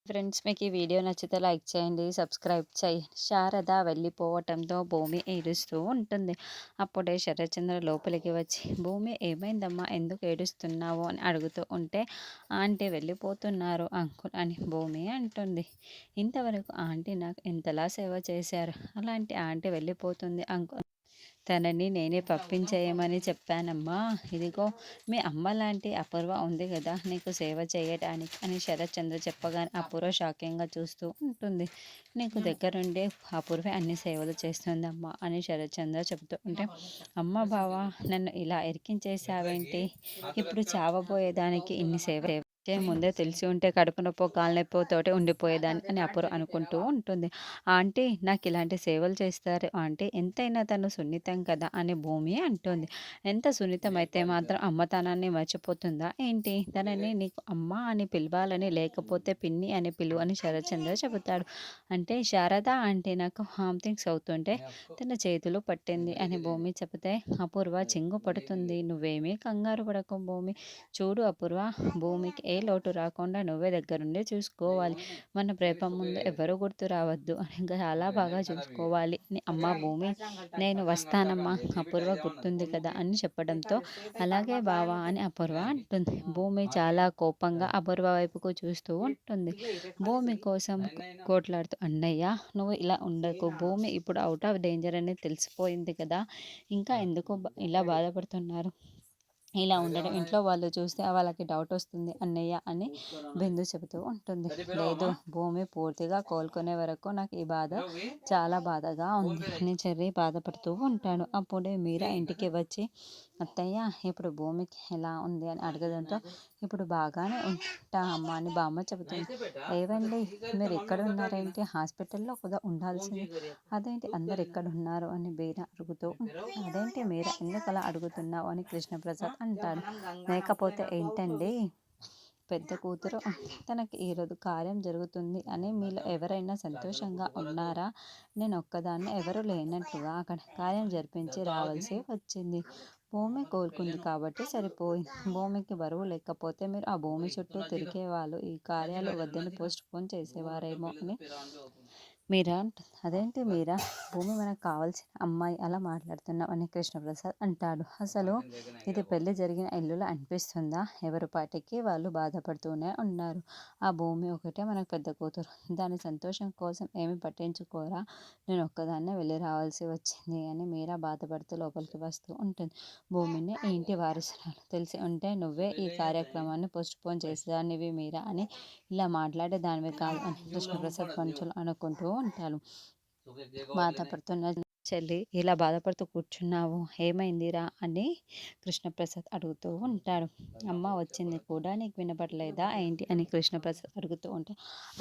Friends మీకు ఈ video నచ్చితే లైక్ చేయండి, సబ్స్క్రైబ్ చేయండి. శారద వెళ్ళిపోవటంతో భూమి ఏడుస్తూ ఉంటుంది. అప్పుడే శరత్చంద్ర లోపలికి వచ్చి, భూమి ఏమైందమ్మా, ఎందుకు ఏడుస్తున్నావు అని అడుగుతూ ఉంటే, ఆంటీ వెళ్ళిపోతున్నారు అంకుల్ అని భూమి అంటుంది. ఇంతవరకు ఆంటీ నాకు ఎంతలా సేవ చేశారు, అలాంటి ఆంటీ వెళ్ళిపోతుంది అంకుల్. తనని నేనే పంపించేయమని చెప్పానమ్మా. ఇదిగో మీ అమ్మ లాంటి అపూర్వ ఉంది కదా నీకు సేవ చేయడానికి అని శరత్చంద్ర చెప్పగానే అపూర్వ షాకింగ్గా చూస్తూ ఉంటుంది. నీకు దగ్గరుండే అపూర్వే అన్ని సేవలు చేస్తుందమ్మా అని శరత్చంద్ర చెబుతూ ఉంటే, అమ్మ బావ నన్ను ఇలా ఇరికించేశావేంటి, ఇప్పుడు చావబోయేదానికి ఇన్ని సేవ ముందే తెలిసి ఉంటే కడుపు నొప్పో కాలు నొప్పితోటి ఉండిపోయేదాన్ని అని అపూర్వ అనుకుంటూ ఉంటుంది. ఆంటీ నాకు ఇలాంటి సేవలు చేస్తారు ఆంటీ, ఎంతైనా తను సున్నితం కదా అని భూమి అంటుంది. ఎంత సున్నితమైతే మాత్రం అమ్మతనాన్ని మర్చిపోతుందా ఏంటి, తనని నీకు అమ్మ అని పిలవాలని లేకపోతే పిన్ని అని పిలువు అని శరత్చంద్ర చెబుతాడు. అంటే శారద ఆంటీ నాకు హామ్థింగ్స్ అవుతుంటే తన చేతులు పట్టింది అని భూమి చెబితే అపూర్వ చింగు పడుతుంది. నువ్వేమీ కంగారు పడకు భూమి, చూడు అపూర్వ, భూమికి ఏ లోటు రాకుండా నువ్వే దగ్గరుండి చూసుకోవాలి. మన ప్రేమ ముందు ఎవరు గుర్తు రావద్దు అని చాలా బాగా చూసుకోవాలి అని అమ్మ భూమి నేను వస్తానమ్మా, అపూర్వ గుర్తుంది కదా అని చెప్పడంతో అలాగే బావా అని అపూర్వ అంటుంది. భూమి చాలా కోపంగా అపూర్వ వైపుకు చూస్తూ ఉంటుంది. భూమి కోసం కోట్లాడుతూ, అన్నయ్య నువ్వు ఇలా ఉండకు, భూమి ఇప్పుడు అవుట్ ఆఫ్ డేంజర్ అని తెలిసిపోయింది కదా, ఇంకా ఎందుకు ఇలా బాధపడుతున్నారు, ఇలా ఉండడం ఇంట్లో వాళ్ళు చూస్తే వాళ్ళకి డౌట్ వస్తుంది అన్నయ్య అని బిందు చెబుతూ ఉంటుంది. లేదు, భూమి పూర్తిగా కోలుకునే వరకు నాకు ఈ బాధ చాలా బాధగా ఉంది అని చెర్రి బాధపడుతూ ఉంటాడు. అప్పుడే మీరా ఇంటికి వచ్చి, అత్తయ్య ఇప్పుడు భూమికి ఎలా ఉంది అని అడగడంతో, ఇప్పుడు బాగానే ఉంటా అమ్మ అని బామ్మ చెబుతుంది. ఏవండి మీరు ఎక్కడ ఉన్నారేంటి, హాస్పిటల్లో కూడా ఉండాల్సింది, అదేంటి అందరు ఎక్కడ ఉన్నారు అని బీర అడుగుతూ ఉంటుంది. అదేంటి మీరా ఎందుకు అలా అడుగుతున్నావు అని కృష్ణప్రసాద్ అంటాడు. లేకపోతే ఏంటండి, పెద్ద కూతురు తనకి ఈరోజు కార్యం జరుగుతుంది అని మీలో ఎవరైనా సంతోషంగా ఉన్నారా, నేను ఒక్కదాన్ని ఎవరు లేనట్లుగా అక్కడ కార్యం జరిపించి రావాల్సి వచ్చింది. భూమి కోలుకుంది కాబట్టి సరిపోయింది. భూమికి బరువు లేకపోతే మీరు ఆ భూమి చుట్టూ తిరిగేవాళ్ళు, ఈ కార్యాలు వద్దని పోస్ట్ పోన్ చేసేవారేమో అని మీరా అంటుంది. అదేంటి మీరా, భూమి మనకు కావాల్సిన అమ్మాయి, అలా మాట్లాడుతున్నావు అని కృష్ణప్రసాద్ అంటాడు. అసలు ఇది పెళ్లి జరిగిన ఇల్లులా అనిపిస్తుందా, ఎవరి పాటికి వాళ్ళు బాధపడుతూనే ఉన్నారు. ఆ భూమి ఒకటే మనకు పెద్ద కూతురు, దాని సంతోషం కోసం ఏమి పట్టించుకోరా, నేను ఒక్కదాన్నే వెళ్ళి రావాల్సి వచ్చింది అని మీరా బాధపడుతూ లోపలికి వస్తూ ఉంటుంది. భూమిని ఈ ఇంటి వారసురాలు, తెలిసి ఉంటే నువ్వే ఈ కార్యక్రమాన్ని పోస్ట్ పోన్ చేసేదానివి మీరా అని, ఇలా మాట్లాడే దానివి కాదు అని కృష్ణప్రసాద్ పంచులు అనుకుంటూ ఉంటారు. బాధపడుతున్న చెల్లి ఇలా బాధపడుతూ కూర్చున్నావు, ఏమైందిరా అని కృష్ణప్రసాద్ అడుగుతూ ఉంటాడు. అమ్మ వచ్చింది కూడా నీకు వినపడలేదా ఏంటి అని కృష్ణప్రసాద్ అడుగుతూ ఉంటే,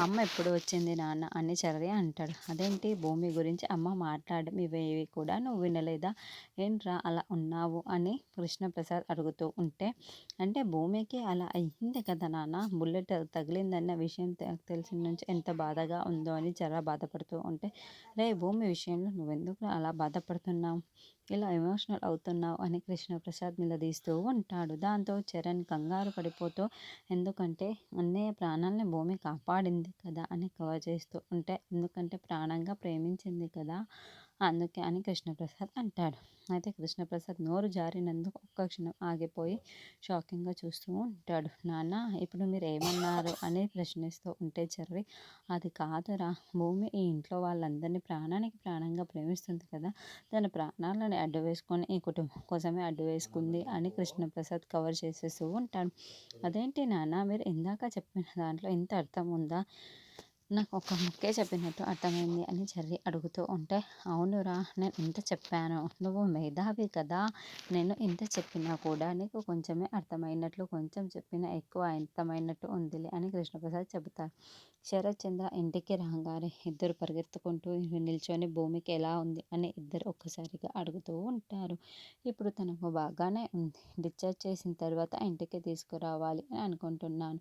అమ్మ ఎప్పుడు వచ్చింది నాన్న అని చర్య అంటాడు. అదేంటి భూమి గురించి అమ్మ మాట్లాడడం ఇవేవి కూడా నువ్వు వినలేదా, ఏంట్రా అలా ఉన్నావు అని కృష్ణప్రసాద్ అడుగుతూ ఉంటే, అంటే భూమికి అలా అయ్యింది కదా నాన్న, బుల్లెట్ తగిలిందన్న విషయం తెలిసిన నుంచి ఎంత బాధగా ఉందో అని చాలా బాధపడుతూ ఉంటే, రే భూమి విషయంలో నువ్వెందుకు అలా బాధపడుతున్నావు, ఇలా ఎమోషనల్ అవుతున్నావు అని కృష్ణప్రసాద్ నిలదీస్తూ ఉంటాడు. దాంతో చరణ్ కంగారు పడిపోతూ, ఎందుకంటే అన్నయ్య ప్రాణాలని భూమి కాపాడింది కదా అని కవర్ చేస్తూ ఉంటే, ఎందుకంటే ప్రాణంగా ప్రేమించింది కదా అందుకే అని కృష్ణప్రసాద్ అంటాడు. అయితే కృష్ణప్రసాద్ నోరు జారినందుకు ఒక్క క్షణం ఆగిపోయి షాకింగ్గా చూస్తూ ఉంటాడు. నాన్న ఇప్పుడు మీరు ఏమన్నారు అని ప్రశ్నిస్తూ ఉంటే చెర్రి, అది కాదురా, భూమి ఈ ఇంట్లో వాళ్ళందరినీ ప్రాణానికి ప్రాణంగా ప్రేమిస్తుంది కదా, తన ప్రాణాలని అడ్డు వేసుకొని ఈ కుటుంబం కోసమే అడ్డు వేసుకుంది అని కృష్ణప్రసాద్ కవర్ చేసేస్తూ ఉంటాడు. అదేంటి నాన్న మీరు ఇందాక చెప్పిన దాంట్లో ఇంత అర్థం ఉందా, నాకు ఒక ముక్కే చెప్పినట్టు అర్థమైంది అని చెర్రి అడుగుతూ ఉంటే, అవునురా నేను ఇంత చెప్పాను, నువ్వు మేధావి కదా, నేను ఇంత చెప్పినా కూడా నీకు కొంచెమే అర్థమైనట్లు, కొంచెం చెప్పినా ఎక్కువ అర్థమైనట్టు ఉందిలే అని కృష్ణప్రసాద్ చెబుతారు. శరత్చంద్ర ఇంటికి రాగానే ఇద్దరు పరిగెత్తుకుంటూ నిల్చొని భూమికి ఎలా ఉంది అని ఇద్దరు ఒక్కసారిగా అడుగుతూ ఉంటారు. ఇప్పుడు తనకు బాగానే ఉంది, డిశ్చార్జ్ చేసిన తర్వాత ఇంటికి తీసుకురావాలి అని అనుకుంటున్నాను,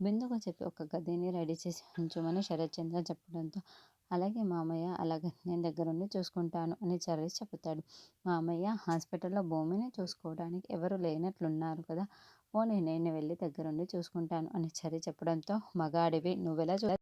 బిందుకు చెప్పి ఒక గదిని రెడీ చేసి ఉంచమని శరత్చంద్ర చెప్పడంతో, అలాగే మామయ్య, అలాగే నేను దగ్గరుండి చూసుకుంటాను అని చర్య చెబుతాడు. మామయ్య హాస్పిటల్లో భూమిని చూసుకోవడానికి ఎవరు లేనట్లున్నారు కదా, పోనీ నేను వెళ్ళి దగ్గరుండి చూసుకుంటాను అని చర్య చెప్పడంతో, మగాడివి నువ్వెలా